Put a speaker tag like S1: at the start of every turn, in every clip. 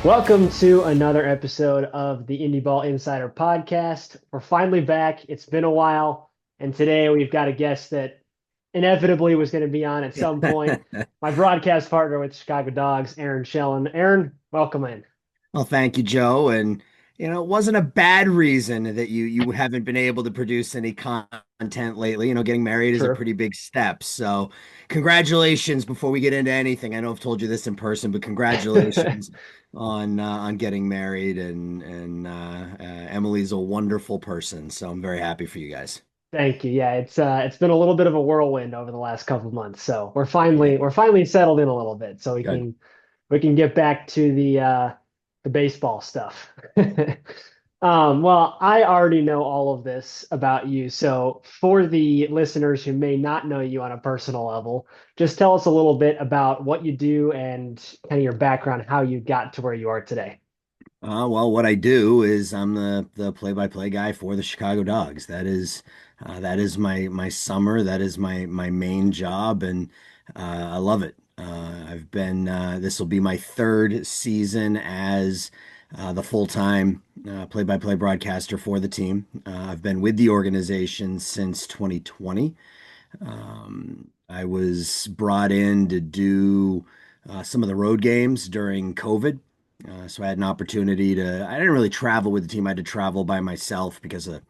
S1: Welcome to another episode of the Indy Ball Insider Podcast. We're finally back. It's been a while, and today we've got a guest that inevitably was going to be on at some point. My broadcast partner with Chicago Dogs, Aaron Shelan. Aaron, welcome in.
S2: Well, thank you, Joe. And it wasn't a bad reason that you haven't been able to produce any content lately. Getting married is a
S1: True.
S2: pretty big step. So, congratulations before we get into anything. I know I've told you this in person, but congratulations on getting married and Emily's a wonderful person. So, I'm very happy for you guys.
S1: Thank you. Yeah, it's been a little bit of a whirlwind over the last couple of months. So we're
S2: Yeah,
S1: finally settled in a little bit, so
S2: good.
S1: we can get back to the baseball stuff. Well, I already know all of this about you. So for the listeners who may not know you on a personal level, just tell us a little bit about what you do and kind of your background, how you got to where you are today.
S2: Well, what I do is I'm the play-by-play guy for the Chicago Dogs. That is my summer. That is my main job, and I love it. I've been This will be my third season as the full-time play-by-play broadcaster for the team. I've been with the organization since 2020. I was brought in to do some of the road games during COVID. So I had an opportunity I didn't really travel with the team. I had to travel by myself because of,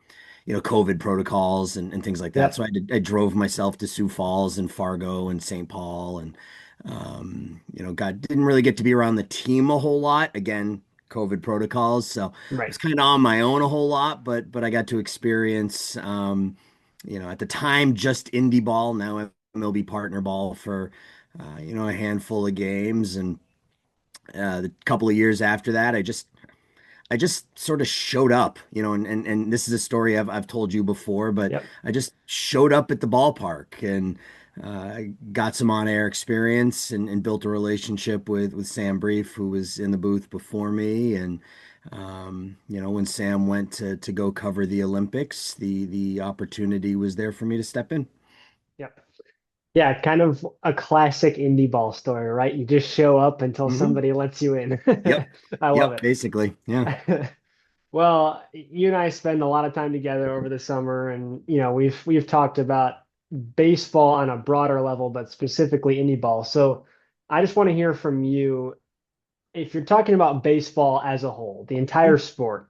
S2: COVID protocols and things like that.
S1: Yep.
S2: So I drove myself to Sioux Falls and Fargo and St. Paul and, didn't really get to be around the team a whole lot. Again, COVID protocols. So I
S1: Right.
S2: was kind of on my own a whole lot, but I got to experience, at the time, just Indy Ball, now MLB partner ball for, a handful of games. And the couple of years after that, I just sort of showed up, and this is a story I've told you before, but
S1: Yep.
S2: I just showed up at the ballpark and got some on-air experience and built a relationship with Sam Brief, who was in the booth before me. And when Sam went to go cover the Olympics, the opportunity was there for me to step in.
S1: Yep. Yeah, kind of a classic indie ball story, right? You just show up until
S2: Hmm.
S1: somebody lets you in.
S2: Yep.
S1: I love
S2: Yep.
S1: it.
S2: Basically. Yeah.
S1: Well, you and I spend a lot of time together over the summer, and we've talked about baseball on a broader level, but specifically indie ball. So I just want to hear from you if you're talking about baseball as a whole, the entire sport,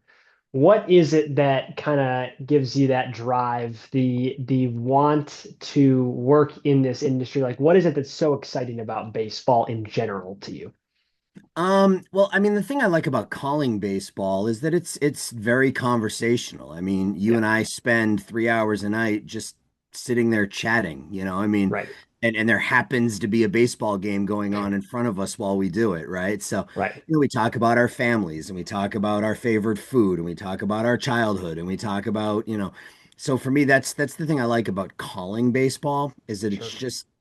S1: what is it that kind of gives you that drive, the want to work in this industry? Like, what is it that's so exciting about baseball in general to you?
S2: Well, I mean, the thing I like about calling baseball is that it's very conversational. I mean, you
S1: Yeah,
S2: and I spend 3 hours a night just sitting there chatting, I mean,
S1: right,
S2: and there happens to be a baseball game going on in front of us while we do it, right? So,
S1: right,
S2: we talk about our families and we talk about our favorite food and we talk about our childhood and we talk about, so for me, that's the thing I like about calling baseball is that
S1: sure.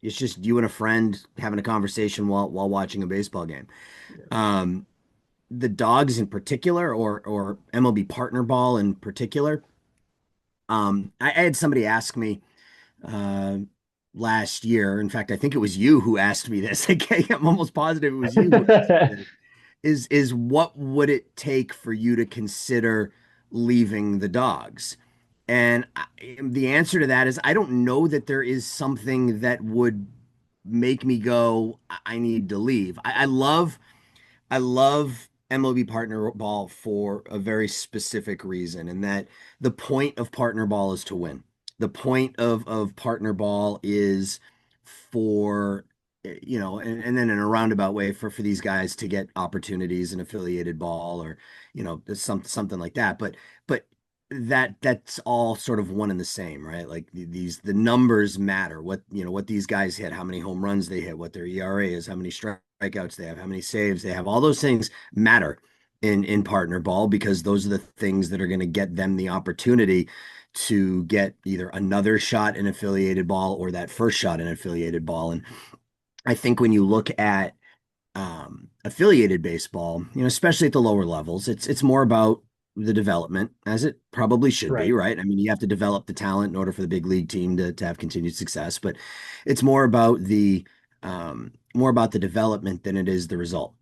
S2: it's just you and a friend having a conversation while watching a baseball game.
S1: Yeah.
S2: Um, the dogs in particular, or MLB partner ball in particular. I had somebody ask me uh, last year. In fact, I think it was you who asked me this. Okay, I'm almost positive it was you who asked me this. Is what would it take for you to consider leaving the dogs? And the answer to that is I don't know that there is something that would make me go, I need to leave. I love MLB partner ball for a very specific reason, and that the point of partner ball is to win. The point of partner ball is for, and then in a roundabout way for these guys to get opportunities in affiliated ball or, something like that. But that's all sort of one and the same, right? Like the numbers matter. What these guys hit, how many home runs they hit, what their ERA is, how many strikeouts they have, how many saves they have. All those things matter in partner ball because those are the things that are going to get them the opportunity to get either another shot in affiliated ball or that first shot in affiliated ball. And I think when you look at affiliated baseball, especially at the lower levels, it's more about the development, as it probably should be,
S1: Right,
S2: right? I mean, you have to develop the talent in order for the big league team to have continued success, but it's more about the development than it is the result.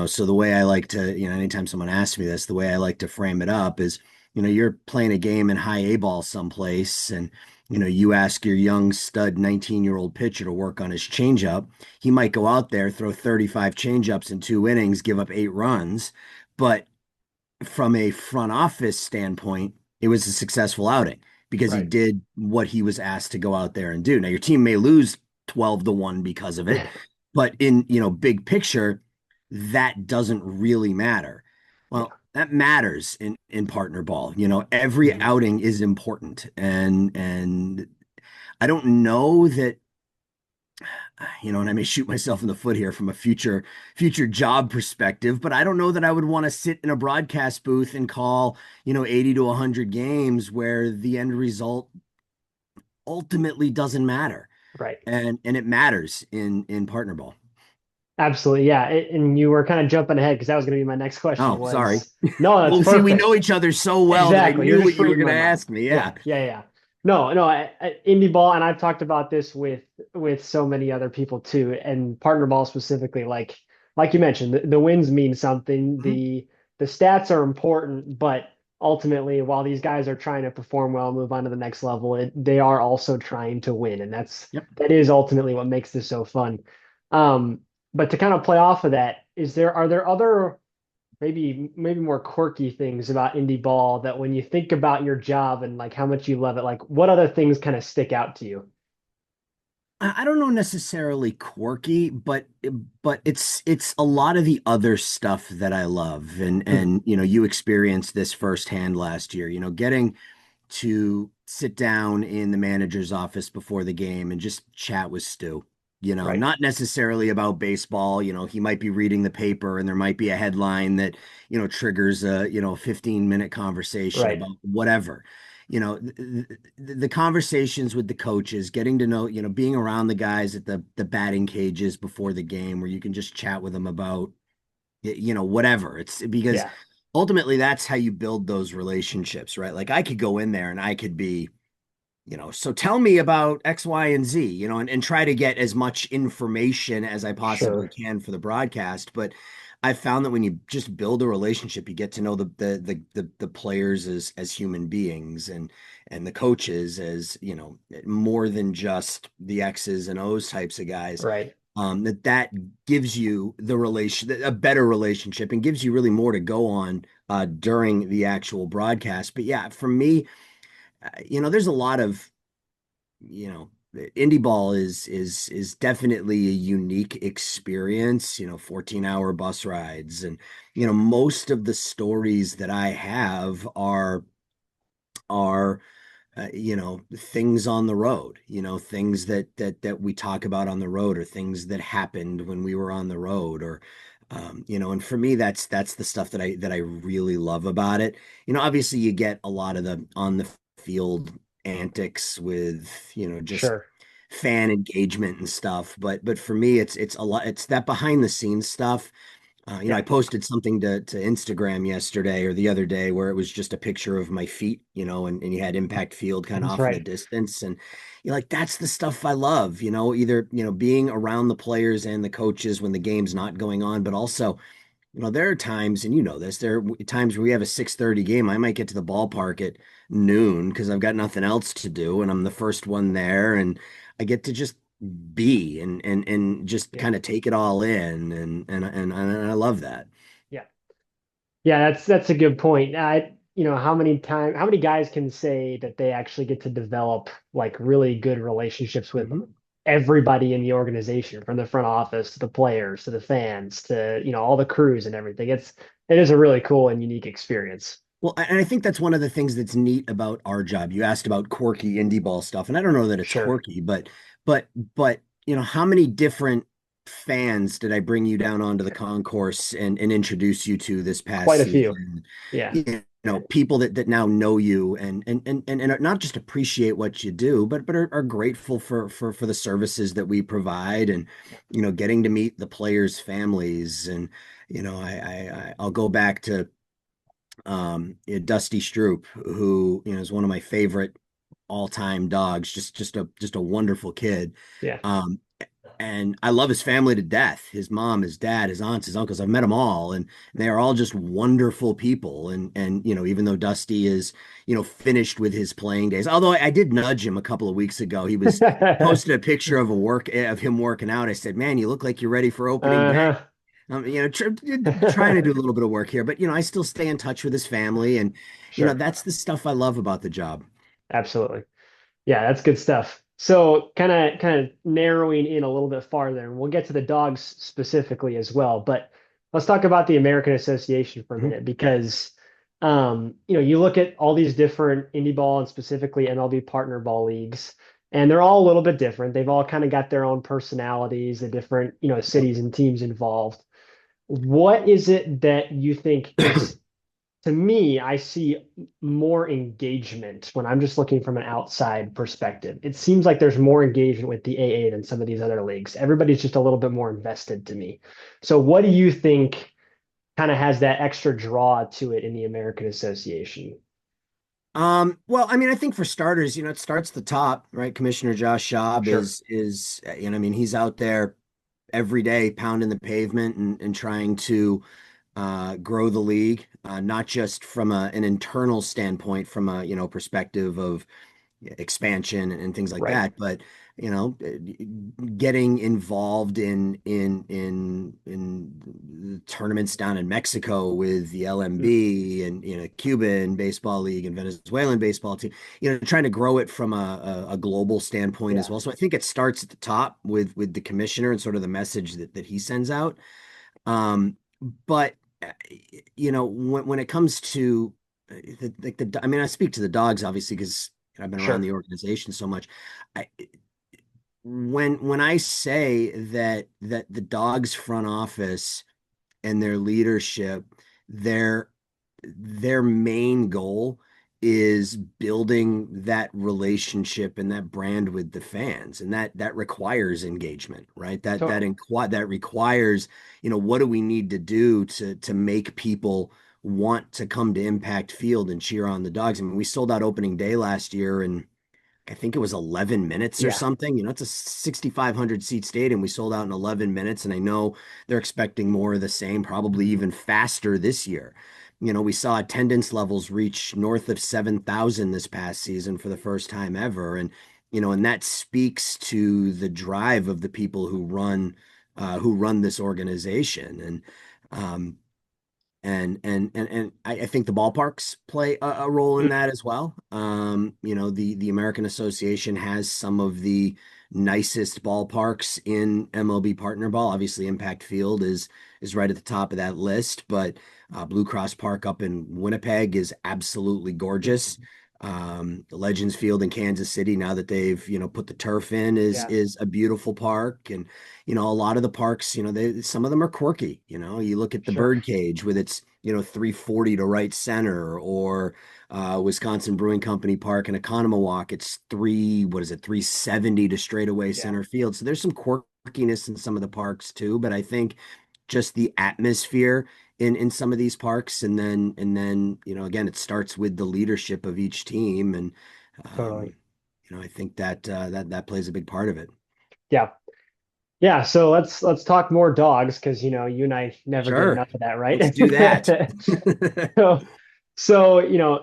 S2: So the way I like to, anytime someone asks me this, the way I like to frame it up is, you're playing a game in high A ball someplace, and you ask your young stud 19-year-old pitcher to work on his changeup. He might go out there, throw 35 changeups in 2 innings, give up 8 runs, but from a front office standpoint, it was a successful outing because he
S1: Right.
S2: did what he was asked to go out there and do. Now your team may lose 12-1 because of it, but in, big picture, that doesn't really matter.
S1: Yeah.
S2: Well, that matters in partner ball. Every
S1: Mhm.
S2: outing is important, and I don't know that, and I may shoot myself in the foot here from a future job perspective, but I don't know that I would want to sit in a broadcast booth and call, 80 to 100 games where the end result ultimately doesn't matter.
S1: Right.
S2: And it matters in partner ball.
S1: Absolutely. Yeah. And you were kind of jumping ahead because that was going to be my next question
S2: Oh, sorry.
S1: was, no, that's
S2: Well, see, we know
S1: perfect.
S2: each other so well that I
S1: Exactly. You're
S2: knew
S1: just
S2: what you were
S1: reading
S2: going to
S1: my mind.
S2: ask me.
S1: Yeah,
S2: Yeah.
S1: yeah, yeah. No, no, Indie ball, and I've talked about this with so many other people too, and partner ball specifically. Like you mentioned, the wins mean something.
S2: Mhm.
S1: The stats are important, but ultimately, while these guys are trying to perform well, move on to the next level, they are also trying to win, and
S2: Yep.
S1: that is ultimately what makes this so fun. Um, but to kind of play off of that, are there other maybe more quirky things about indie ball that when you think about your job and like how much you love it, like what other things kind of stick out to you?
S2: I don't know necessarily quirky, but it's a lot of the other stuff that I love, and you experienced this firsthand last year. Getting to sit down in the manager's office before the game and just chat with Stu.
S1: Right,
S2: Not necessarily about baseball. He might be reading the paper and there might be a headline that, triggers a, 15-minute conversation
S1: right.
S2: about whatever. The conversations with the coaches, getting to know, being around the guys at the batting cages before the game where you can just chat with them about whatever. It's because
S1: Yeah,
S2: ultimately that's how you build those relationships, right? Like I could go in there and I could be, so tell me about X, Y, and Z, and try to get as much information as I possibly
S1: sure.
S2: can for the broadcast. But I found that when you just build a relationship, you get to know the players as human beings and the coaches as, more than just the X's and O's types of guys.
S1: Right.
S2: That gives you a better relationship and gives you really more to go on during the actual broadcast. But yeah, for me, there's a lot of, you know, indie ball is definitely a unique experience, 14-hour bus rides, and most of the stories that I have are things on the road, things that we talk about on the road, or things that happened when we were on the road, or and for me, that's the stuff that I really love about it. Obviously you get a lot of the on the field antics with, just
S1: Sure.
S2: fan engagement and stuff, but for me, it's a lot, it's that behind the scenes stuff. I
S1: Yeah,
S2: posted something to Instagram yesterday or the other day where it was just a picture of my feet, and you had impact field kind of
S1: that's
S2: off in the
S1: right.
S2: distance. And like, that's the stuff I love, either, being around the players and the coaches when the game's not going on, but also, there are times, and this, there are times where we have a 6:30 game. I might get to the ballpark at noon because I've got nothing else to do, and I'm the first one there, and I get to just be and just
S1: Yeah,
S2: kind of take it all in, and I love that.
S1: yeah. Yeah, that's a good point. How many guys can say that they actually get to develop like really good relationships with
S2: Mhm.
S1: everybody in the organization, from the front office to the players to the fans to, all the crews and everything. It is a really cool and unique experience.
S2: Well, and I think that's one of the things that's neat about our job. You asked about quirky indie ball stuff, and I don't know that it's
S1: Sure.
S2: quirky, but how many different fans did I bring you down onto the concourse and introduce you to this past
S1: Quite a few.
S2: season?
S1: Yeah,
S2: People that now know you and not just appreciate what you do, but are grateful for the services that we provide, and getting to meet the players' families. And I'll go back to Dusty Stroop, who is one of my favorite all-time dogs, just a wonderful kid.
S1: yeah.
S2: Um, and I love his family to death. His mom, his dad, his aunts, his uncles. I've met them all, and they are all just wonderful people. And even though Dusty is finished with his playing days, although I did nudge him a couple of weeks ago. He was posted a picture of him working out. I said, "Man, you look like you're ready for opening day."
S1: Uh-huh.
S2: Trying to do a little bit of work here, but I still stay in touch with his family, and
S1: Sure.
S2: that's the stuff I love about the job.
S1: Absolutely. Yeah, that's good stuff. So kind of narrowing in a little bit farther, and we'll get to the dogs specifically as well. But let's talk about the American Association for a
S2: Mhm.
S1: minute because you look at all these different indie ball and specifically MLB partner ball leagues, and they're all a little bit different. They've all kind of got their own personalities, the different, cities and teams involved. What is it that you think? Because to me, I see more engagement when I'm just looking from an outside perspective. It seems like there's more engagement with the AA than some of these other leagues. Everybody's just a little bit more invested to me. So, what do you think kind of has that extra draw to it in the American Association?
S2: Well, I mean, I think for starters, it starts at the top, right? Commissioner Josh Schaub
S1: Sure.
S2: is I mean, he's out there every day pounding the pavement and trying to grow the league, not just from an internal standpoint, from a perspective of expansion and things like
S1: Right.
S2: that, but you know, getting involved in tournaments down in Mexico with the
S1: Mm,
S2: LMB and Cuban baseball league and Venezuelan baseball team, trying to grow it from a global standpoint as
S1: yeah.
S2: well. So I think it starts at the top with the commissioner and sort of the message that he sends out. But when it comes to I mean, I speak to the dogs obviously because I've been around
S1: Sure.
S2: the organization so much. I when I say that the dogs front office and their leadership, their their main goal is building that relationship and that brand with the fans, and that requires engagement, right?
S1: Totally.
S2: That requires, what do we need to do to make people want to come to Impact Field and cheer on the dogs? I mean, we sold out opening day last year, and I think it was 11 minutes or
S1: Yeah.
S2: something. It's a 6,500 seat stadium. We sold out in 11 minutes, and I know they're expecting more of the same, probably
S1: Mhm.
S2: even faster this year. We saw attendance levels reach north of 7,000 this past season for the first time ever. And that speaks to the drive of the people who run this organization. And I think the ballparks play a role in
S1: Mm,
S2: that as well. The American Association has some of the nicest ballparks in MLB partner ball. Obviously, Impact Field is right at the top of that list, but Blue Cross Park up in Winnipeg is absolutely gorgeous.
S1: mhm.
S2: Legends Field in Kansas City, now that they've put the turf in, is
S1: Yeah.
S2: is a beautiful park. And a lot of the parks, some of them are quirky. You look at the
S1: Sure.
S2: Birdcage with its 340 to right center, or Wisconsin Brewing Company Park in Economowalk, it's what is it, 370 to straightaway
S1: Yeah.
S2: center field. So there's some quirkiness in some of the parks too, but I think just the atmosphere in some of these parks, and then again, it starts with the leadership of each team, and
S1: Totally.
S2: um, I think that plays a big part of it.
S1: Yeah. Yeah, so let's talk more dogs because you and I never get
S2: Sure.
S1: enough of that,
S2: Let's
S1: right?
S2: do that.
S1: So, so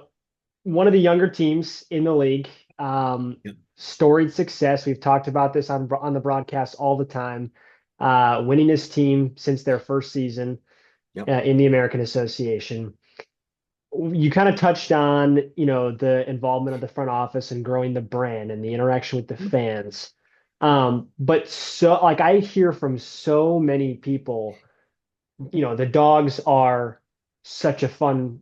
S1: one of the younger teams in the league,
S2: Yep.
S1: storied success. We've talked about this on the broadcast all the time. Winning this team since their first season
S2: Yep.
S1: in the American Association. You kind of touched on, the involvement of the front office and growing the brand and the interaction with the fans. But so like I hear from so many people, the dogs are such a fun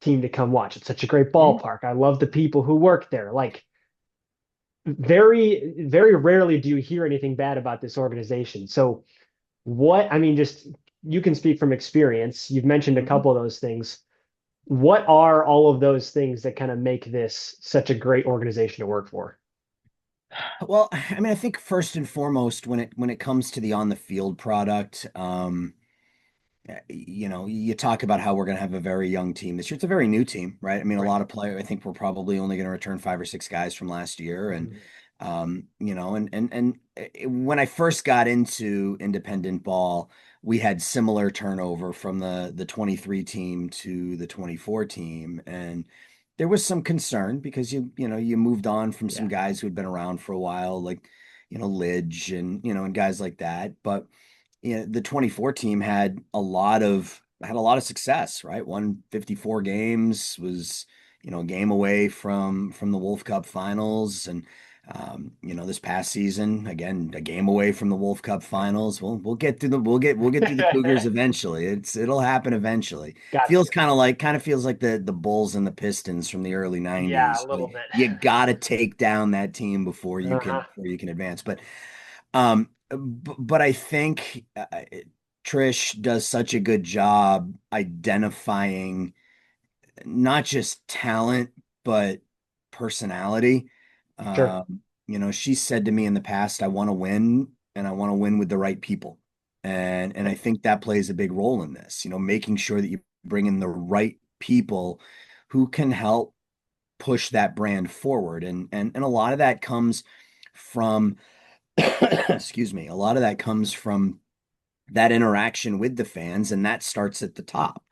S1: team to come watch. It's such a great
S2: Mhm.
S1: ballpark. I love the people who work there. Like very, very rarely do you hear anything bad about this organization. So I mean, just you can speak from experience. You've mentioned a
S2: Mhm.
S1: couple of those things. What are all of those things that kind of make this such a great organization to work for?
S2: Well, I mean, I think first and foremost, when it comes to the on the field product, you talk about how we're going to have a very young team this year. It's a very new team, right? I mean, a
S1: Right.
S2: lot of players. I think we're probably only going to return five or six guys from last year, and
S1: Mhm.
S2: When I first got into independent ball, we had similar turnover from the 23 team to the 24 team, and there was some concern because you moved on from some
S1: Yeah,
S2: guys who had been around for a while, like Lidge and guys like that. But the 24 team had a lot of success, right? Won 54 games, was a game away from the Wolf Cup finals, and this past season, again, a game away from the Wolf Cup
S1: yeah.
S2: finals. We'll get through the Cougars eventually. It'll happen eventually.
S1: Got
S2: Feels
S1: to.
S2: kind of feels like the Bulls and the Pistons from the early
S1: Yeah, a
S2: 90s.
S1: little bit.
S2: You got to take down that team before you can
S1: Uh-huh.
S2: before you can advance. But I think Trish does such a good job identifying not just talent, but personality.
S1: Sure.
S2: She said to me in the past, I want to win and I want to win with the right people. And I
S1: Yep.
S2: think that plays a big role in this, making sure that you bring in the right people who can help push that brand forward. And a lot of that comes from excuse me, a lot of that comes from that interaction with the fans, and that starts at the top.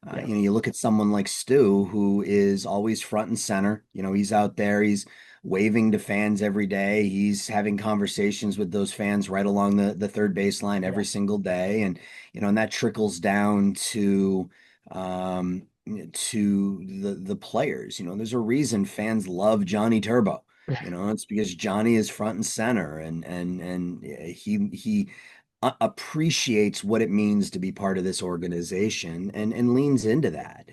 S1: Yeah.
S2: You look at someone like Stu, who is always front and center. He's out there, he's waving to fans every day. He's having conversations with those fans right along the third baseline
S1: Yeah.
S2: every single day, and that trickles down to the players. There's a reason fans love Johnny Turbo. It's because Johnny is front and center, and he appreciates what it means to be part of this organization and leans into that.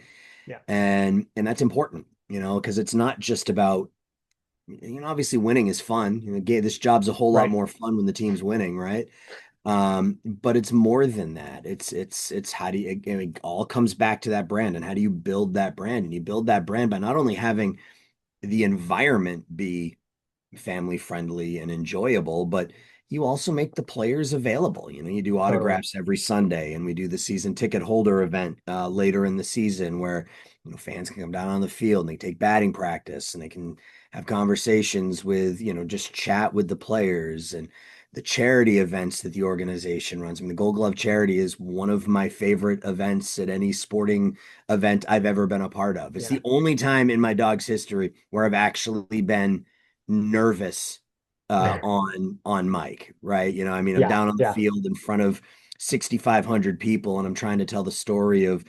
S1: Yeah.
S2: And that's important, because it's not just about, obviously winning is fun. This job's a whole lot
S1: Right.
S2: more fun when the team's winning, right? But it's more than that. It's how do you, it all comes back to that brand, and how do you build that brand? And you build that brand by not only having the environment be family friendly and enjoyable, but you also make the players available. You do
S1: Totally.
S2: autographs every Sunday, and we do the season ticket holder event later in the season where fans can come down on the field and they take batting practice and they can have conversations with just chat with the players, and the charity events that the organization runs. I mean, the Gold Glove charity is one of my favorite events at any sporting event I've ever been a part of. It's
S1: Yeah.
S2: the only time in my dog's history where I've actually been nervous on mic, right? I mean, I'm
S1: Yeah.
S2: down on the
S1: Yeah.
S2: field in front of 6,500 people, and I'm trying to tell the story of,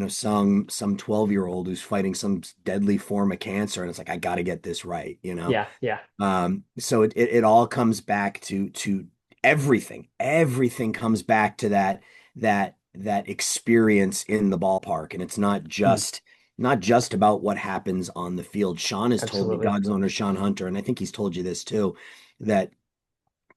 S2: some 12-year-old who's fighting some deadly form of cancer, and it's like I got to get this right.
S1: Yeah. Yeah.
S2: So it all comes back to everything. Everything comes back to that experience in the ballpark, and it's
S1: Mm,
S2: not just about what happens on the field. Sean has told me,
S1: absolutely.
S2: God's owner Sean Hunter, and I think he's told you this too, that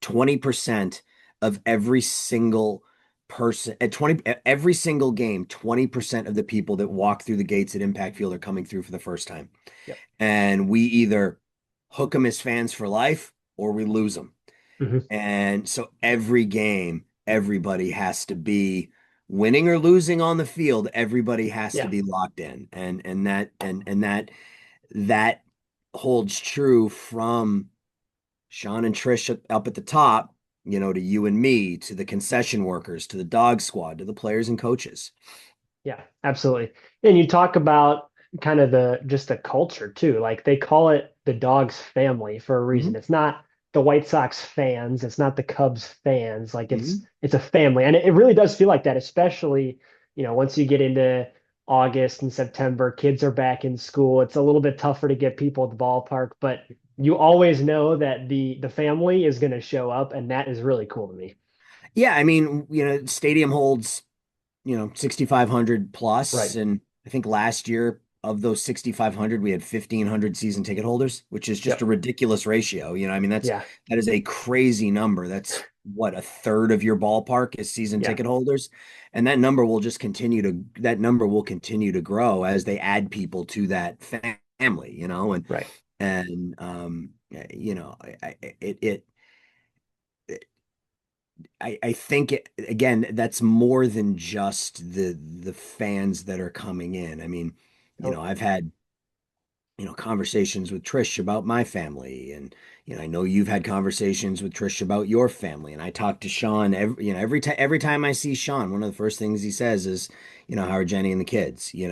S2: 20% of every single person at 20 every single game, 20% of the people that walk through the gates at Impact Field are coming through for the first time.
S1: Yep.
S2: And we either hook them as fans for life or we lose them.
S1: Hmm.
S2: And so every game, everybody has to be winning or losing on the field. Everybody has to
S1: Yeah.
S2: be locked in, and that holds true from Sean and Trish up at the top, to you and me, to the concession workers, to the dog squad, to the players and coaches.
S1: Yeah, absolutely. And you talk about kind of the just the culture too. Like they call it the Dogs family for a reason.
S2: Hmm.
S1: It's not the White Sox fans, it's not the Cubs fans. Like
S2: Hmm.
S1: it's a family. And it really does feel like that, especially, once you get into August and September, kids are back in school. It's a little bit tougher to get people at the ballpark, but you always know that the family is going to show up, and that is really cool to me.
S2: Yeah, I mean, stadium holds 6,500 plus,
S1: Right.
S2: and I think last year of those 6,500 we had 1,500 season ticket holders, which is just a
S1: Yep.
S2: ridiculous ratio. I mean,
S1: Yeah.
S2: that is a crazy number. That's what, a third of your ballpark is season
S1: Yeah.
S2: ticket holders, and that number will continue to grow as they add people to that family, and
S1: Right.
S2: and I think again, that's more than just the fans that are coming in. I mean,
S1: Totally.
S2: I've had conversations with Trish about my family, and I know you've had conversations with Trish about your family, and I talk to Sean every time I see Sean, one of the first things he says is, how are Jenny and the kids,
S1: Yeah.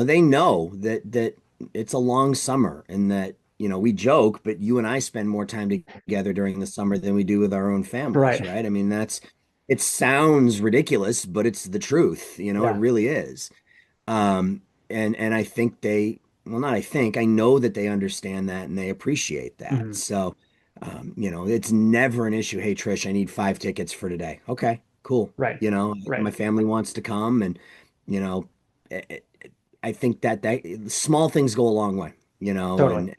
S2: they know that it's a long summer, and that we joke, but you and I spend more time together during the summer than we do with our own families,
S1: Right.
S2: right? I mean, it sounds ridiculous, but it's the truth, it
S1: Yeah.
S2: really is. Um, and I think well, not I think, I know that they understand that and they appreciate that.
S1: Hmm.
S2: So, it's never an issue. Hey, Trish, I need 5 tickets for today. Okay, cool.
S1: Right.
S2: My
S1: Right.
S2: family wants to come, and you know, I I think that small things go a long way,
S1: Totally.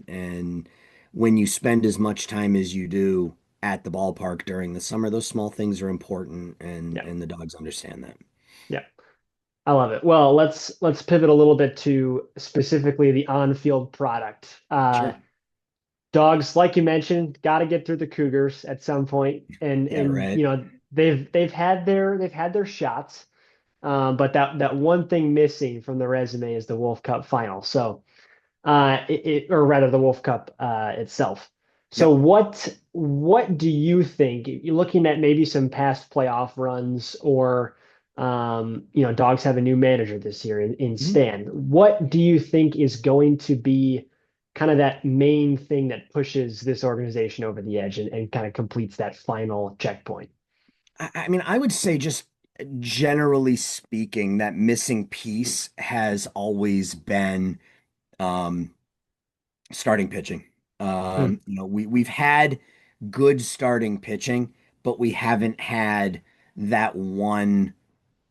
S2: and when you spend as much time as you do at the ballpark during the summer, those small things are important, and
S1: Yeah.
S2: and the dogs understand that.
S1: Yeah. I love it. Well, let's pivot a little bit to specifically the on-field product.
S2: Sure.
S1: Dogs, like you mentioned, got to get through the Cougars at some point, and
S2: Yeah,
S1: and
S2: right.
S1: you know they've had their shots, but that one thing missing from the resume is the Wolf Cup final. So or rather the Wolf Cup itself. So
S2: Yep.
S1: what do you think? You're looking at maybe some past playoff runs, or Dogs have a new manager this year in
S2: Mhm.
S1: Stan. What do you think is going to be kind of that main thing that pushes this organization over the edge and kind of completes that final checkpoint?
S2: I mean, I would say, just generally speaking, that missing piece has always been um, starting pitching.
S1: Hmm.
S2: We've had good starting pitching, but we haven't had that one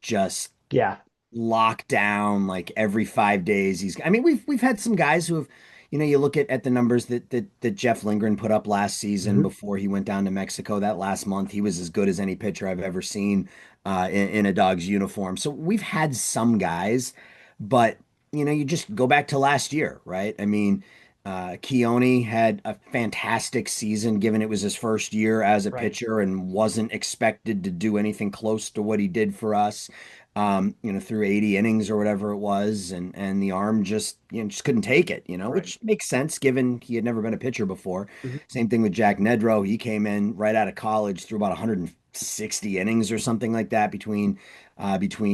S2: just
S1: Yeah.
S2: locked down like every 5 days. I mean, we've had some guys who have, you look at the numbers that Jeff Lindgren put up last season
S1: Hmm.
S2: before he went down to Mexico. That last month, he was as good as any pitcher I've ever seen in a Dog's uniform. So we've had some guys, but you just go back to last year, right? I mean, Keone had a fantastic season, given it was his first year as a
S1: Right.
S2: pitcher, and wasn't expected to do anything close to what he did for us, through 80 innings or whatever it was, and the arm just couldn't take it,
S1: Right.
S2: which makes sense given he had never been a pitcher before.
S1: Hmm.
S2: Same thing with Jack Nedro. He came in right out of college, through about 160 innings or something like that between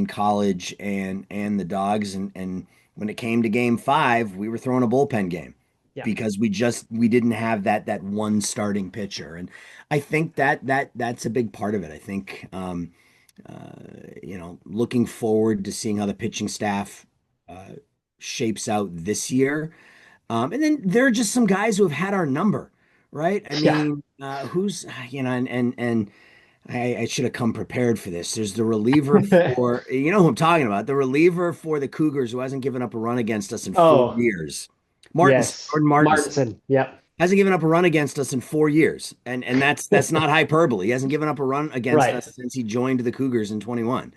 S2: college and the Dogs, and when it came to game 5, we were throwing a bullpen game
S1: Yeah.
S2: because we didn't have that one starting pitcher. And I think that's a big part of it. I think looking forward to seeing how the pitching staff uh, shapes out this year. And then there are just some guys who have had our number, right? I
S1: Yeah.
S2: mean, who's, and I should have come prepared for this. There's the reliever for, who I'm talking about, the reliever for the Cougars, who hasn't given up a run against us in four
S1: Oh,
S2: years.
S1: yes.
S2: Jordan Martinson
S1: Martinson. Yep.
S2: hasn't given up a run against us in 4 years, and that's not hyperbole. He hasn't given up a run against
S1: Right.
S2: us since he joined the Cougars in 21.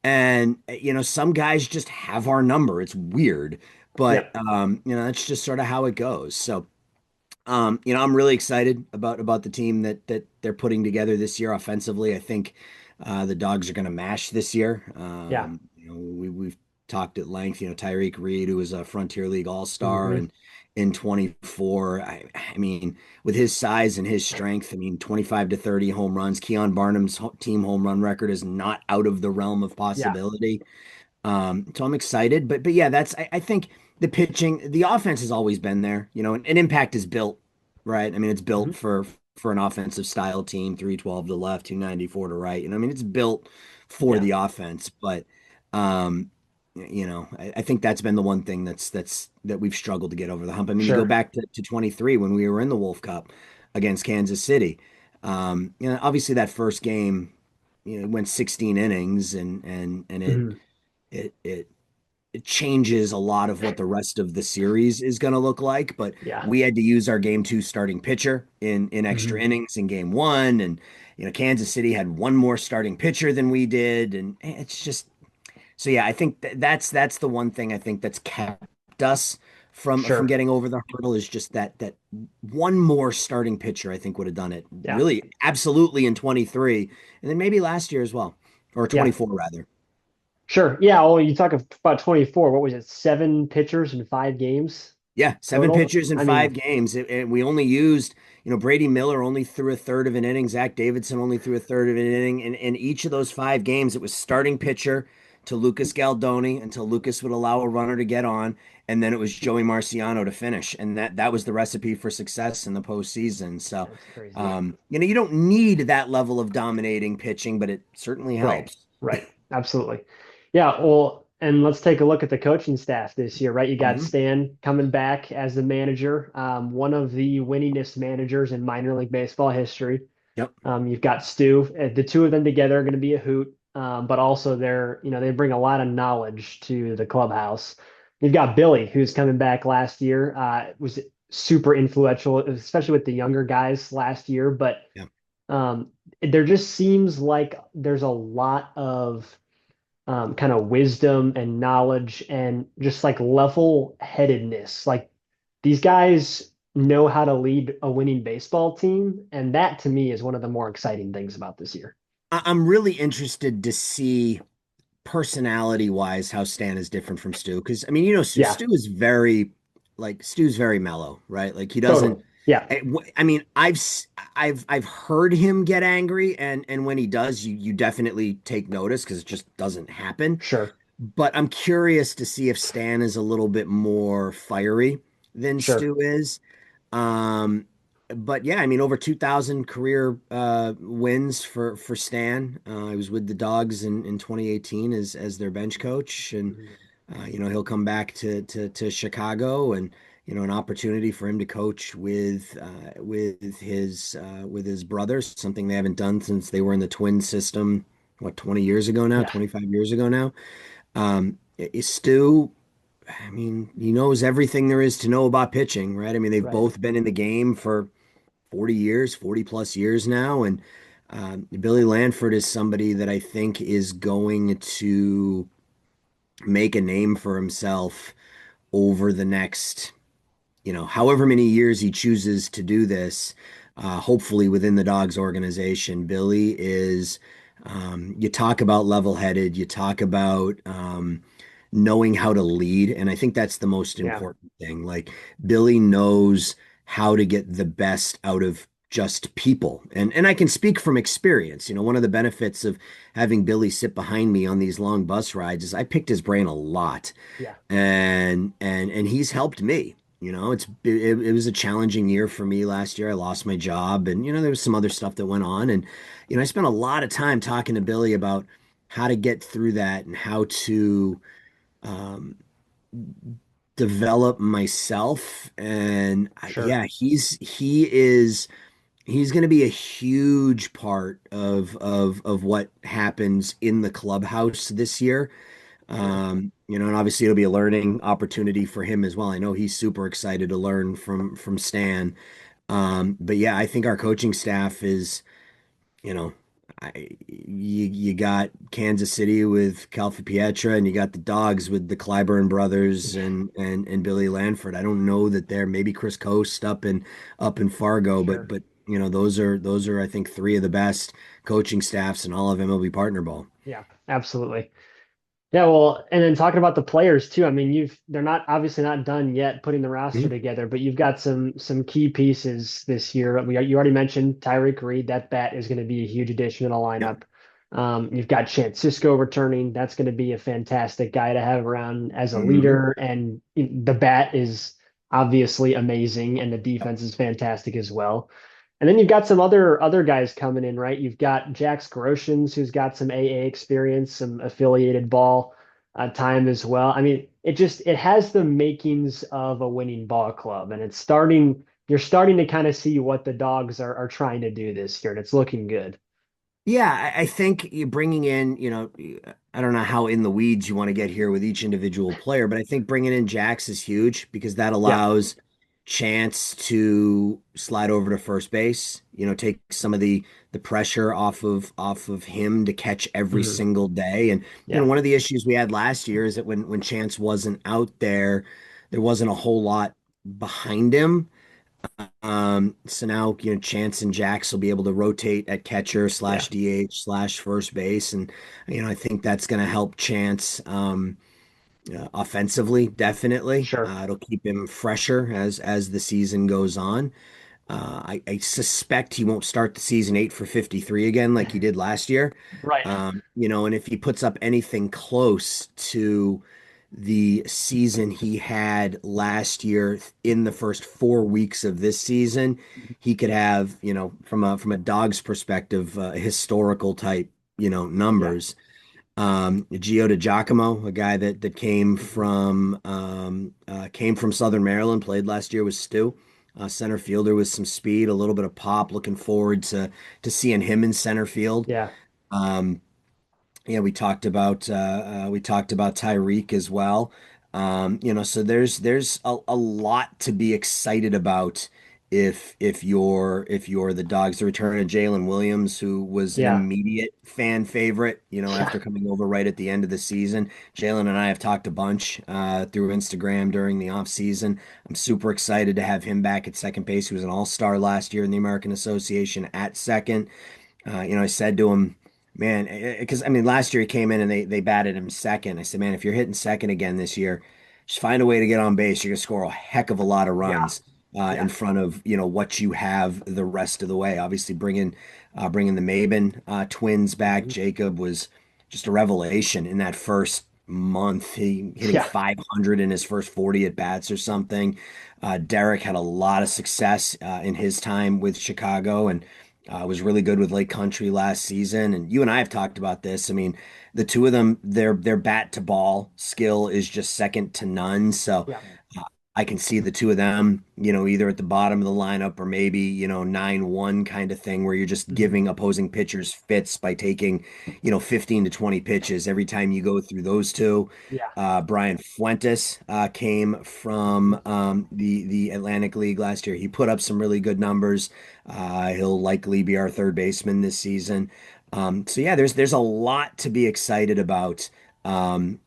S2: And some guys just have our number. It's weird, but
S1: Yep.
S2: that's just sort of how it goes. So, I'm really excited about the team that they're putting together this year offensively. I think the Dogs are going to mash this year.
S1: Yeah.
S2: We've talked at length. Tyreek Reed, who was a Frontier League All-Star,
S1: Hmm.
S2: and in 24, I mean, with his size and his strength, I mean, 25 to 30 home runs. Keon Barnum's team home run record is not out of the realm of
S1: Yeah.
S2: possibility. So I'm excited, but yeah, I think the pitching, the offense has always been there. An impact is built, right? I mean, it's built
S1: Hmm.
S2: for an offensive style team, 312 to left, 294 to right. I mean, it's built for
S1: Yeah.
S2: the offense, but um, I think that's been the one thing that we've struggled to get over the hump. I mean, you go
S1: Sure.
S2: back to 23 when we were in the Wolf Cup against Kansas City. Obviously that first game, went 16 innings, and
S1: Hmm.
S2: it it it changes a lot of what the rest of the series is going to look like. But
S1: Yeah.
S2: we had to use our game 2 starting pitcher in extra
S1: Hmm.
S2: innings in game 1, and Kansas City had one more starting pitcher than we did, and it's just, so yeah, I think that's the one thing I think that's kept us from
S1: Sure.
S2: getting over the hurdle, is just that one more starting pitcher I think would have done it
S1: Yeah.
S2: really absolutely in 23, and then maybe last year as well, or
S1: Yeah.
S2: 24 rather.
S1: Sure. Yeah. Well, you talk about 24. What was it? Seven pitchers in 5 games
S2: Yeah, seven
S1: total.
S2: pitchers in
S1: I
S2: five
S1: mean,
S2: games. And we only used, Brady Miller only threw a third of an inning. Zach Davidson only threw a third of an inning. And in each of those 5 games, it was starting pitcher to Lucas Galdoni until Lucas would allow a runner to get on. And then it was Joey Marciano to finish. And that was the recipe for success in the postseason. So,
S1: that's crazy.
S2: you don't need that level of dominating pitching, but it certainly
S1: Right.
S2: helps.
S1: Right. Absolutely. Yeah. Well, and let's take a look at the coaching staff this year, right? You got
S2: Mhm.
S1: Stan coming back as the manager, one of the winningest managers in minor league baseball history.
S2: Yep.
S1: You've got Stu. The two of them together are going to be a hoot. But also they bring a lot of knowledge to the clubhouse. You've got Billy, who's coming back last year. Was super influential, especially with the younger guys last year. But
S2: Yep.
S1: there just seems like there's a lot of kind of wisdom and knowledge and just like level-headedness. Like these guys know how to lead a winning baseball team, and that to me is one of the more exciting things about this year.
S2: I'm really interested to see personality wise how Stan is different from Stu. Because I mean,
S1: Yeah,
S2: Stu's very mellow, right? Like he
S1: totally.
S2: doesn't.
S1: Yeah,
S2: I mean, I've heard him get angry, and when he does, you definitely take notice because it just doesn't happen.
S1: sure,
S2: But I'm curious to see if Stan is a little bit more fiery than
S1: sure.
S2: Stu is. Um, but yeah, I mean, over 2,000 career wins for Stan. I was with the Dogs in 2018 as their bench coach, and
S1: Mhm.
S2: he'll come back to Chicago, and an opportunity for him to coach with his brothers, something they haven't done since they were in the twin system. What, 20 years ago now,
S1: Yeah,
S2: 25 years ago now. Stu, I mean, he knows everything there is to know about pitching, right? I mean, they've
S1: right,
S2: both been in the game for 40 years, 40 plus years now. And Billy Lanford is somebody that I think is going to make a name for himself over the next, however many years he chooses to do this, hopefully within the Dogs organization. Billy is, you talk about level-headed, you talk about knowing how to lead, and I think that's the most
S1: yeah,
S2: important thing. Like Billy knows how to get the best out of just people. And I can speak from experience. One of the benefits of having Billy sit behind me on these long bus rides is I picked his brain a lot
S1: yeah,
S2: and he's helped me. It was a challenging year for me last year. I lost my job, and there was some other stuff that went on, and I spent a lot of time talking to Billy about how to get through that and how to um, develop myself. And
S1: sure,
S2: yeah, he's going to be a huge part of what happens in the clubhouse this year.
S1: sure.
S2: And obviously it'll be a learning opportunity for him as well. I know he's super excited to learn from Stan. But yeah, I think our coaching staff is, you know, you got Kansas City with Calfa Pietra, and you got the Dogs with the Clyburn brothers
S1: Yeah,
S2: and Billy Lanford. I don't know that they're maybe Chris Coast up in Fargo, but
S1: sure.
S2: those are I think three of the best coaching staffs in all of MLB partner ball.
S1: Yeah, absolutely. Yeah, well, and then talking about the players too. I mean, they're not obviously not done yet putting the roster
S2: Mhm.
S1: together, but you've got some key pieces this year. You already mentioned Tyreek Reed. That bat is going to be a huge addition to the
S2: Yep.
S1: lineup. You've got Chance Cisco returning. That's going to be a fantastic guy to have around as a
S2: Mhm.
S1: leader. And the bat is obviously amazing, and the
S2: Yep.
S1: defense is fantastic as well. And then you've got some other guys coming in, right? You've got Jax Groshans, who's got some AA experience, some affiliated ball time as well. I mean, it has the makings of a winning ball club, and you're starting to kind of see what the Dogs are trying to do this year, and it's looking good.
S2: Yeah, I think you're bringing in, I don't know how in the weeds you want to get here with each individual player, but I think bringing in Jax is huge because that
S1: Yeah,
S2: allows Chance to slide over to first base, take some of the pressure off of him to catch every
S1: hmm
S2: single day. And
S1: yeah,
S2: one of the issues we had last year is that when Chance wasn't out there, there wasn't a whole lot behind him. So now, Chance and Jax will be able to rotate at catcher
S1: Yeah,
S2: slash DH slash first base. And, I think that's going to help Chance offensively, definitely.
S1: sure.
S2: It'll keep him fresher as the season goes on. I suspect he won't start the season 8 for 53 again like he did last year.
S1: Right.
S2: And if he puts up anything close to the season he had last year in the first 4 weeks of this season, he could have, from a dog's perspective, historical type,
S1: Yeah.
S2: numbers. Gio DiGiacomo, a guy that
S1: Mhm.
S2: came from Southern Maryland, played last year with Stu, center fielder with some speed, a little bit of pop. Looking forward to seeing him in center field.
S1: Yeah.
S2: Um, yeah, we talked about Tyreek as well. So there's a lot to be excited about if you're the Dogs. The return of Jalen Williams, who was an
S1: Yeah.
S2: immediate fan favorite,
S1: Yeah.
S2: after coming over right at the end of the season. Jalen and I have talked a bunch through Instagram during the off season. I'm super excited to have him back at second base. He was an all-star last year in the American Association at second. I said to him, man, because I mean, last year he came in and they batted him second. I said, man, if you're hitting second again this year, just find a way to get on base. You're gonna score a heck of a lot of
S1: Yeah.
S2: runs in
S1: Yeah.
S2: front of what you have the rest of the way. Obviously, bringing the Maben twins back.
S1: Mhm.
S2: Jacob was just a revelation in that first month. He hitting
S1: Yeah.
S2: 500 in his first 40 at bats or something. Derek had a lot of success in his time with Chicago and was really good with Lake Country last season. And you and I have talked about this. I mean, the two of them, their bat to ball skill is just second to none. So
S1: Yeah.
S2: uh, I can see the two of them, either at the bottom of the lineup or maybe, 9-1 kind of thing where you're just
S1: Mhm.
S2: giving opposing pitchers fits by taking, 15 to 20 pitches every time you go through those two.
S1: Yeah.
S2: Brian Fuentes came
S1: Mhm.
S2: from the Atlantic League last year. He put up some really good numbers. He'll likely be our third baseman this season. So yeah, there's a lot to be excited about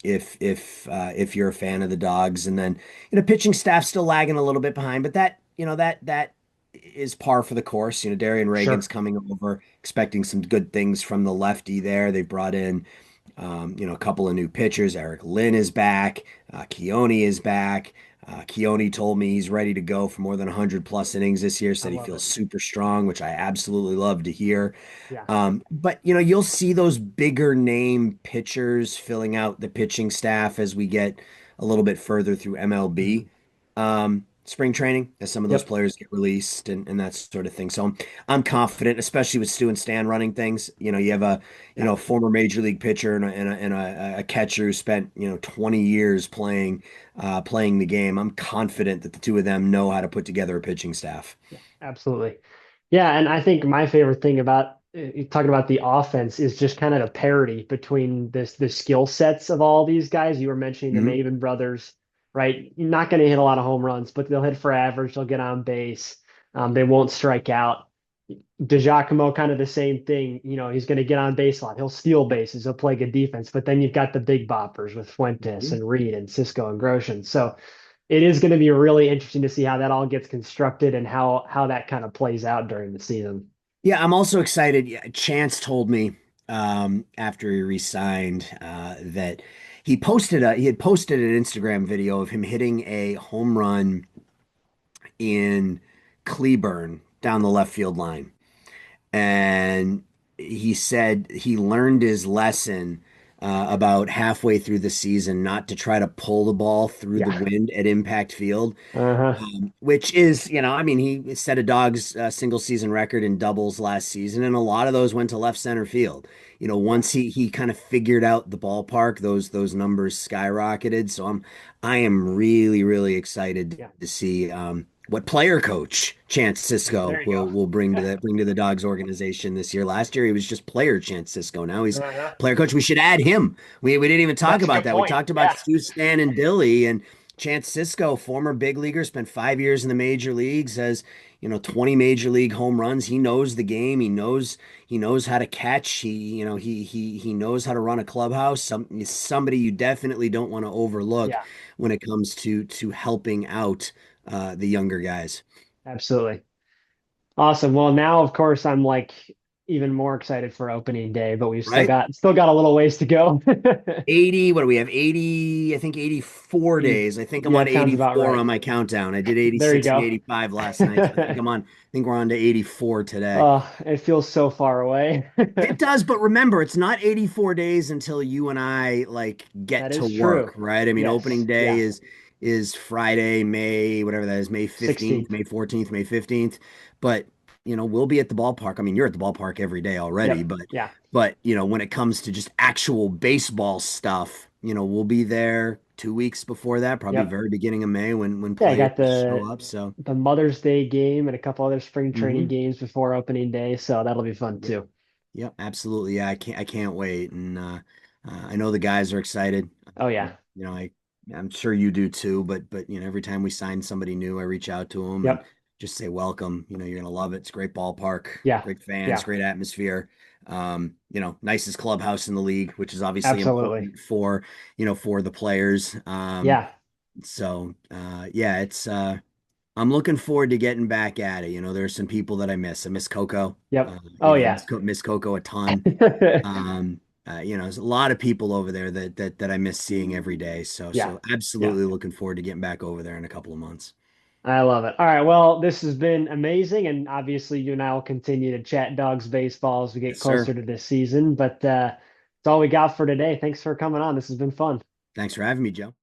S2: if you're a fan of the Dogs, and then pitching staff still lagging a little bit behind, but that is par for the course. Darian Reagan's
S1: Sure.
S2: coming over, expecting some good things from the lefty there. They've brought in a couple of new pitchers. Eric Lynn is back. Keone is back. Keone told me he's ready to go for more than 100 plus innings this year.
S1: I
S2: Said he
S1: love
S2: feels
S1: it.
S2: super strong, which I absolutely love to hear.
S1: Yeah.
S2: But you'll see those bigger name pitchers filling out the pitching staff as we get a little bit further through
S1: Mhm.
S2: MLB spring training, as some of those
S1: Yep.
S2: players get released and that sort of thing. So I'm confident, especially with Stu and Stan running things. You have a
S1: Yeah.
S2: former major league pitcher and a catcher who spent 20 years playing the game. I'm confident that the two of them know how to put together a pitching staff.
S1: Yeah. Absolutely. Yeah, and I think my favorite thing about talking about the offense is just kind of the parity between the skill sets of all these guys. You were mentioning the
S2: Mhm.
S1: Maven brothers, right? You're not going to hit a lot of home runs, but they'll hit for average. They'll get on base. They won't strike out. DiGiacomo, kind of the same thing. He's going to get on base a lot. He'll steal bases. He'll play good defense. But then you've got the big boppers with Fuentes
S2: Mhm.
S1: and Reed and Cisco and Grosjean. So it is going to be really interesting to see how that all gets constructed and how that kind of plays out during the season.
S2: Yeah, I'm also excited. Yeah, Chance told me after he resigned that he had posted an Instagram video of him hitting a home run in Cleburne down the left field line. And he said he learned his lesson about halfway through the season not to try to pull the ball through the
S1: Yeah.
S2: wind at impact field.
S1: Uh-huh.
S2: Which is, I mean, he set a Dog's single season record in doubles last season, and a lot of those went to left center field.
S1: Yeah.
S2: Once he kind of figured out the ballpark, those numbers skyrocketed. So I am really really excited
S1: Yeah.
S2: to see what player coach Chance Cisco
S1: There you go.
S2: will bring to the Dogs organization this year. Last year he was just player Chance Cisco. Now he's
S1: Uh-huh.
S2: player coach. We should add him. We didn't even talk
S1: That's a
S2: about
S1: good
S2: that. We
S1: point.
S2: talked about
S1: Yeah.
S2: Stu, Stan, and Billy, and Chance Cisco, former big leaguer, spent 5 years in the major leagues, has 20 major league home runs. He knows the game. He knows how to catch. He knows how to run a clubhouse. Somebody you definitely don't want to overlook
S1: Yeah.
S2: when it comes to helping out the younger guys.
S1: Absolutely. Awesome. Well, now of course I'm like even more excited for opening day, but we've still
S2: Right?
S1: got a little ways to go.
S2: 80, what do we have? 80, I think 84
S1: 80,
S2: days. I think I'm
S1: yeah,
S2: on
S1: it sounds about
S2: 84
S1: right.
S2: on my countdown. I did
S1: There you
S2: 86 and
S1: go.
S2: 85 last night. So I think we're on to 84 today.
S1: It feels so far away.
S2: It does, but remember, it's not 84 days until you and I like get
S1: That
S2: to
S1: is
S2: work,
S1: true.
S2: right? I mean,
S1: Yes.
S2: opening day
S1: Yeah.
S2: is Friday, May, whatever that is, May 15th,
S1: 16th.
S2: May 14th, May 15th. But, we'll be at the ballpark. I mean, you're at the ballpark every day already,
S1: Yep.
S2: but
S1: Yeah.
S2: when it comes to just actual baseball stuff, we'll be there 2 weeks before that, probably
S1: Yep.
S2: very beginning of May when
S1: Yeah, I
S2: players
S1: got
S2: show up. So,
S1: the Mother's Day game and a couple other spring training
S2: mhm.
S1: games before opening day, so that'll be fun
S2: Yep.
S1: too.
S2: Yep, absolutely. Yeah, I can't wait. And I know the guys are excited.
S1: Oh
S2: Um,
S1: yeah.
S2: you know, I I'm sure you do too, but every time we sign somebody new, I reach out to them and
S1: Yep.
S2: just say welcome. You're gonna love it. It's a great ballpark,
S1: Yeah.
S2: great fans,
S1: Yeah.
S2: great atmosphere. Nicest clubhouse in the league, which is obviously
S1: Absolutely.
S2: important for the players.
S1: Yeah.
S2: Yeah, it's I'm looking forward to getting back at it. There's some people that I miss. I miss Coco.
S1: Yep. Oh
S2: I
S1: yeah.
S2: miss Coco a ton. There's a lot of people over there that I miss seeing every day. So
S1: Yeah.
S2: so
S1: Yeah.
S2: absolutely looking forward to getting back over there in a couple of months.
S1: I love it. All right. Well, this has been amazing. And obviously, you and I will continue to chat dogs baseball as we get
S2: Yes, sir.
S1: closer to this season. But that's all we got for today. Thanks for coming on. This has been fun.
S2: Thanks for having me, Joe.